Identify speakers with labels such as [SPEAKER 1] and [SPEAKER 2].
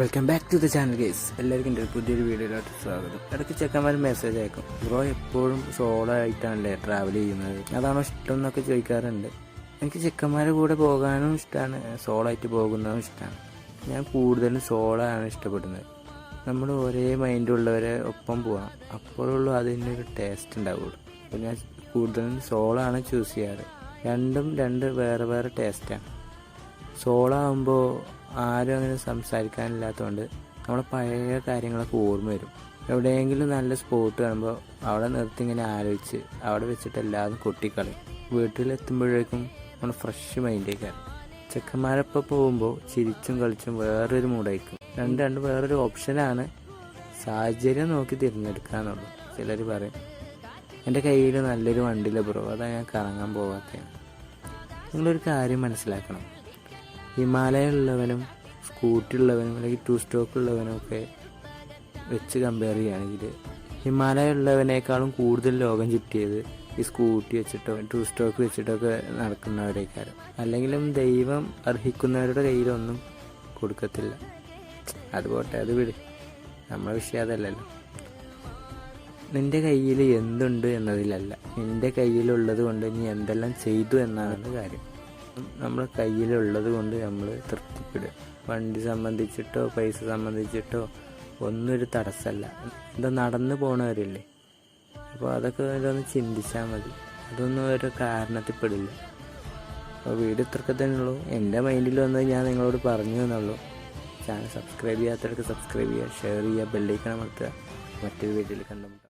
[SPEAKER 1] Welcome back to the channel guys. എല്ലാവർക്കും എൻ്റെ പുതിയൊരു വീഡിയോയിലോട്ട് സ്വാഗതം. ഇടയ്ക്ക് ചെക്കന്മാർ മെസ്സേജ് അയക്കും, ബ്രോ എപ്പോഴും സോളോ ആയിട്ടാണല്ലേ ട്രാവൽ ചെയ്യുന്നത്, അതാണോ ഇഷ്ടം എന്നൊക്കെ ചോദിക്കാറുണ്ട്. എനിക്ക് ചെക്കന്മാരുടെ കൂടെ പോകാനും ഇഷ്ടമാണ്, സോളോ ആയിട്ട് പോകുന്നതും ഇഷ്ടമാണ്. ഞാൻ കൂടുതലും സോളോ ആണ് ഇഷ്ടപ്പെടുന്നത്. നമ്മൾ ഒരേ മൈൻഡുള്ളവരെ ഒപ്പം പോകണം, അപ്പോഴുള്ളൂ അതിനൊരു ടേസ്റ്റ് ഉണ്ടാവുള്ളൂ. അപ്പോൾ ഞാൻ കൂടുതലും സോളോ ആണ് ചൂസ് ചെയ്യാറ്. രണ്ടും വേറെ വേറെ ടേസ്റ്റാണ്. സോളോ ആകുമ്പോൾ ആരും അങ്ങനെ സംസാരിക്കാനില്ലാത്തതുകൊണ്ട് നമ്മളെ പഴയ കാര്യങ്ങളൊക്കെ ഓർമ്മ വരും. എവിടെയെങ്കിലും നല്ല സ്പോട്ട് കാണുമ്പോൾ അവിടെ നിർത്തി ഇങ്ങനെ ആലോചിച്ച് അവിടെ വെച്ചിട്ട് എല്ലാതും കൊട്ടിക്കളയും. വീട്ടിലെത്തുമ്പോഴേക്കും നമ്മൾ ഫ്രഷ് മൈൻഡേക്കാണ്. ചെക്കന്മാരൊപ്പം പോകുമ്പോൾ ചിരിച്ചും കളിച്ചും വേറൊരു മൂടായിരിക്കും. രണ്ട് വേറൊരു ഓപ്ഷനാണ്. സാഹചര്യം നോക്കി തിരഞ്ഞെടുക്കാന്നുള്ളൂ. ചിലർ പറയും എൻ്റെ കയ്യിൽ നല്ലൊരു വണ്ടിയില്ല ബ്രോ, അതാ ഞാൻ കറങ്ങാൻ പോകാത്തതാണ്. നിങ്ങളൊരു കാര്യം മനസ്സിലാക്കണം, ഹിമാലയമുള്ളവനും സ്കൂട്ടി ഉള്ളവനും അല്ലെങ്കിൽ 2 സ്റ്റോക്ക് ഉള്ളവനും ഒക്കെ വെച്ച് കമ്പയർ ചെയ്യുകയാണെങ്കിൽ ഹിമാലയ ഉള്ളവനേക്കാളും കൂടുതൽ ലോകം ചുറ്റിയത് ഈ സ്കൂട്ടി വെച്ചിട്ടോ 2 സ്റ്റോക്ക് വെച്ചിട്ടൊക്കെ നടക്കുന്നവരേക്കാരും. അല്ലെങ്കിലും ദൈവം അർഹിക്കുന്നവരുടെ കയ്യിലൊന്നും കൊടുക്കത്തില്ല. അതുപോട്ടെ, അത് വിട്, നമ്മളെ വിഷയം അതല്ലല്ലോ. നിൻ്റെ കയ്യിൽ എന്തുണ്ട് എന്നതിലല്ല, നിൻ്റെ കയ്യിലുള്ളത് കൊണ്ട് നീ എന്തെല്ലാം ചെയ്തു എന്നാണ് കാര്യം. നമ്മുടെ കയ്യിലുള്ളത് കൊണ്ട് നമ്മൾ തൃപ്തിപ്പെടുക. വണ്ടി സംബന്ധിച്ചിട്ടോ പൈസ സംബന്ധിച്ചിട്ടോ ഒന്നും ഒരു തടസ്സമല്ല. എന്താ നടന്നു പോണവരില്ലേ, അപ്പോൾ അതൊക്കെ ഒന്ന് ചിന്തിച്ചാൽ മതി. അതൊന്നും ഒരു കാരണത്തിൽപ്പെടില്ല. അപ്പോൾ വീഡിയോ ഇത്രയൊക്കെ തന്നെ ഉള്ളൂ. എൻ്റെ മൈൻഡിൽ വന്നത് ഞാൻ നിങ്ങളോട് പറഞ്ഞു എന്നുള്ളൂ. ചാനൽ സബ്സ്ക്രൈബ് ചെയ്യാത്തവർക്ക് സബ്സ്ക്രൈബ് ചെയ്യുക, ഷെയർ ചെയ്യുക, ബെല്ലൈക്കൺ അമർത്തുക. മറ്റൊരു വീഡിയോയിൽ കണ്ടുമുട്ടാം.